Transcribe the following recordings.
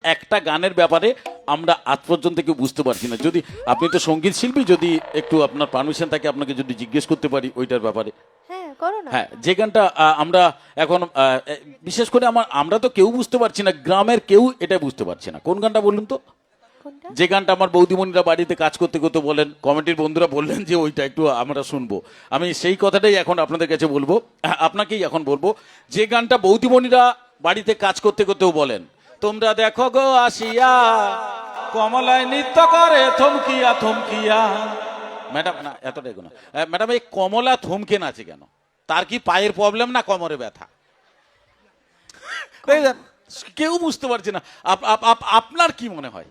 একটা গানের ব্যাপারে আমরা আজ পর্যন্ত কেউ বুঝতে পারছি না। যদি আপনি তো সঙ্গীত শিল্পী, যদি একটু আপনার পারমিশন থাকে আপনাকে যদি জিজ্ঞেস করতে পারি ওইটার ব্যাপারে। হ্যাঁ করো না। হ্যাঁ, যে গানটা আমরা এখন বিশেষ করে আমরা তো কেউ বুঝতে পারছি না, গ্রামের কেউ এটা বুঝতে পারছে না। কোন গানটা বলুন তো? কোনটা? যে গানটা আমার বৌদিমণিরা বাড়িতে কাজ করতে করতে বলেন, কমিটির বন্ধুরা বললেন যে ওইটা একটু আমরা শুনবো। আমি সেই কথাটাই এখন আপনাদের কাছে বলবো, আপনাকেই এখন বলবো। যে গানটা বৌদিমণিরা বাড়িতে কাজ করতে করতেও বলেন, তোমরা দেখো গো আসিয়া কমলায় নৃত্য করে থমকিয়া থমকিয়া। ম্যাডাম না, এতটাই না ম্যাডাম, এই কমলা থমকে নাচে কেন? তার কি পায়ের প্রবলেম না কোমরে ব্যথা? কেউ বুঝতে পারছে না। আপনার কি মনে হয়?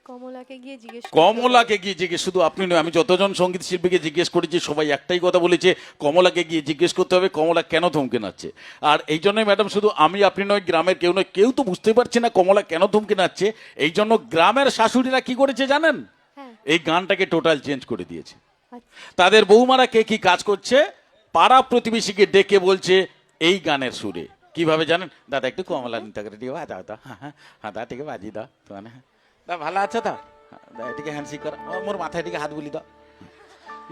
কমলাকে গিয়ে জিজ্ঞেস কমলাকে গিয়ে জিজ্ঞেস, শুধু আপনি নয়, আমি যতজন সঙ্গীত শিল্পীকে জিজ্ঞেস করেছি সবাই একটাই কথা বলেছে, কমলাকে গিয়ে জিজ্ঞেস করতে হবে কমলা কেন থমকে নাচছে। আর এই জন্যই ম্যাডাম, শুধু আমি আপনি নয়, গ্রামের কেউ নয়, কেউ তো বুঝতে পারছে না কমলা কেন থমকে নাচছে। এই জন্য গ্রামের শাশুড়িরা কি করেছে জানেন? হ্যাঁ। এই গানটাকে টোটাল চেঞ্জ করে দিয়েছে। আচ্ছা। তাদের বৌমারা কে কি কাজ করছে, পাড়া প্রতিবেশীকে ডেকে বলছে এই গানের সুরে। কিভাবে জানেন? দাদা একটু কমলা নিতে দিয়ে দাও দাও, হ্যাঁ হ্যাঁ হ্যাঁ দা ঠিক বাজি দাও মানে, দা ভালো আছে তো, এটিকে হ্যান্ডশেক করো, মোর মাথায় এটিকে হাত বুলি দাও।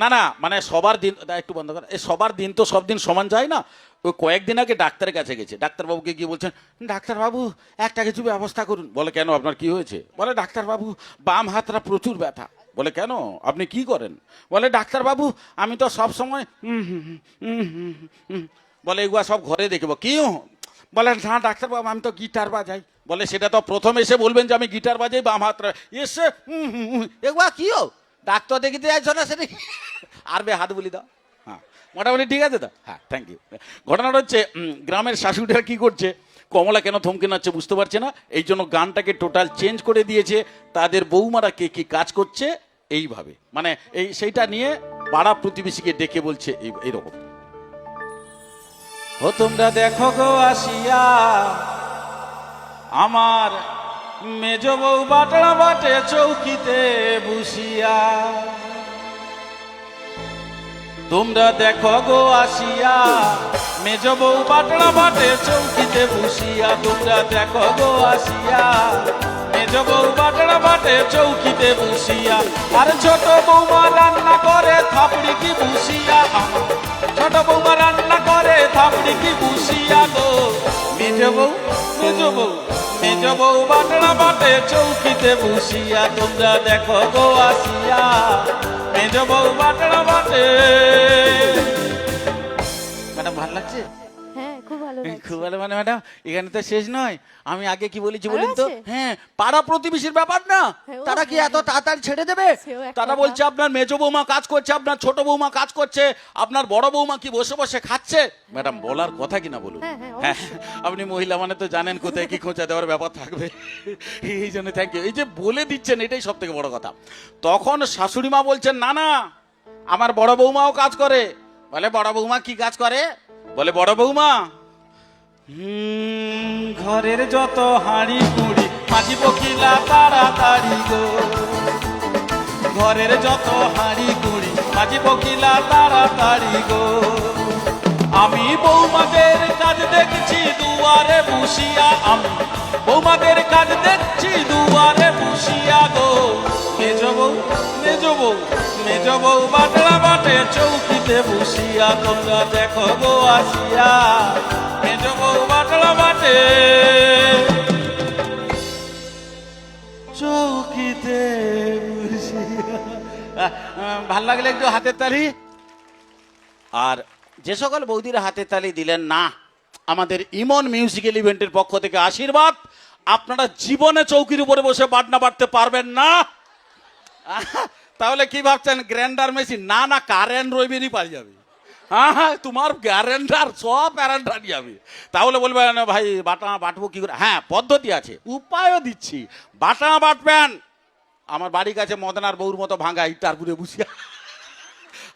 না না, মানে সবার দিন, একটু বন্ধ কর, এই সবার দিন তো সব দিন সমান যায় না। ওই কয়েকদিন আগে ডাক্তারের কাছে গেছে, ডাক্তারবাবুকে গিয়ে বলছেন, ডাক্তারবাবু একটা কিছু ব্যবস্থা করুন। বলে কেন, আপনার কি হয়েছে? বলে ডাক্তারবাবু বাম হাতটা প্রচুর ব্যথা। বলে কেন, আপনি কি করেন? বলে ডাক্তারবাবু আমি তো সব সময় বলে এগুলা সব ঘরে দেখবো। কি? বলে না ডাক্তারবাবু আমি তো গিটার বাজাই। বলে সেটা তো প্রথম এসে বলবেন যে আমি গিটার বাজাই বাম হাতটা, এসে এগুলা কি ডাক্তার দেখিতে যাইছ না সেটা আরবে হাত বলি দাও। হ্যাঁ মোটামুটি ঠিক আছে তো, হ্যাঁ থ্যাংক ইউ। ঘটনাটা হচ্ছে গ্রামের শাশুড়িরা কি করছে, কমলা কেন থমকে নাচছে বুঝতে পারছে না, এই জন্য গানটাকে টোটাল চেঞ্জ করে দিয়েছে। তাদের বৌমারা কে কি কাজ করছে এইভাবে, মানে এই সেইটা নিয়ে পাড়া প্রতিবেশীকে ডেকে বলছে এইরকম, ও তোমরা দেখো গো আসিয়া আমার মেজ বউ বাটলা বাটে চৌকিতে বসিয়া। তোমরা দেখো গো আসিয়া মেজ বউ বাটলা বাটে চৌকিতে বসিয়া। তোমরা দেখো গো আসিয়া মেজ বউ বাটলা বাটে চৌকিতে বসিয়া। আর ছোট বৌমা রান্না করে থাপড়ি কি বসিয়া। ছোট বৌমা রান্না করে থাপড়ি কি বসিয়া গো। মেজ বউ মেজ বউ মেজ বউ বাটলা বাটে চৌকিতে বসিয়া। তোমরা দেখো গো আসিয়া মেজ বউ বাটলা বাটে। ম্যাডাম ভালো লাগছে? হ্যাঁ খুব ভালো লাগছে। খুব ভালো। মানে ম্যাডাম এখানে তো শেষ নয়, আমি আগে কি বলেছি আরো বলুন তো? আছে? হ্যাঁ, পাড়া প্রতিবেশীর ব্যাপার না, হ্যাঁ, ও তারা কি হ্যাঁ, এত তাড়াতাড়ি ছেড়ে দেবে? সেও এক তারা কথা। বলছে আপনার মেজ বৌমা কাজ করছে, আপনার ছোট বৌমা কাজ করছে, আপনার বড় বৌমা কি বসে বসে খাচ্ছে? ম্যাডাম বলার কথা কিনা বলুন। হ্যাঁ, হ্যাঁ, হ্যাঁ, আপনি মহিলা মানে তো জানেন কোথায় কি খোঁচা দেওয়ার ব্যাপার থাকবে। এই জন্য থ্যাংক ইউ, এই যে বলে দিচ্ছেন এটাই সব থেকে বড় কথা। তখন শাশুড়ি মা বলছেন না না আমার বড় বৌমাও কাজ করে। বলে বড় বৌমা কি কাজ করে? বলে বড় বৌমা ঘরের যত হাঁড়ি কুড়ি মাঝি বকিলা তাড়াতাড়ি গো। ঘরের যত হাঁড়ি কুড়ি মাঝি বকিলা তাড়াতাড়ি গো। আমি বৌমাদের কাজ দেখছি দুয়ারে বসিয়া। আমি বৌমাদের কাজ দেখছি দুয়ারে বসিয়া গো। মেজ বউ মেজ বউ মেজ বউ বাটলা বাটে চৌকিতে বসিয়া। তোমরা দেখো গো আসিয়া মেজ বউ বাটলা বাটে চৌকিতে বসিয়া। ভাল লাগলে একটু হাতের তালি। আর যে সকল বৌদিরা হাতের তালি দিলেন না, আমাদের ইমন মিউজিক্যাল ইভেন্টের পক্ষ থেকে আশীর্বাদ, আপনারা জীবনে চৌকির উপরে বসে বাটনা বাটতে পারবেন না। তাহলে কি ভাবছেন গ্র্যান্ডার মেশিন? না না, কারেন্ট রইবেনই পাই যাবে। হ্যাঁ হ্যাঁ, তোমার গ্যারেন্ডার সব প্যারেন্টার যাবে। তাহলে বলবে না ভাই বাটা বাটবো কি করে? হ্যাঁ পদ্ধতি আছে, উপায়ও দিচ্ছি। বাটা বাটবেন আমার বাড়ির কাছে মদনার বউর মতো ভাঙা ইটার পুরে বসিয়া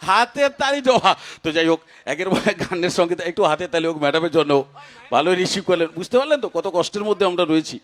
হাতের তালি দেওয়া। তো যাই হোক, একের পর এক গানের সঙ্গে একটু হাতের তালি হোক ম্যাডামের জন্য। ভালোই রিসিভ করলেন, বুঝতে পারলেন তো কত কষ্টের মধ্যে আমরা রয়েছি।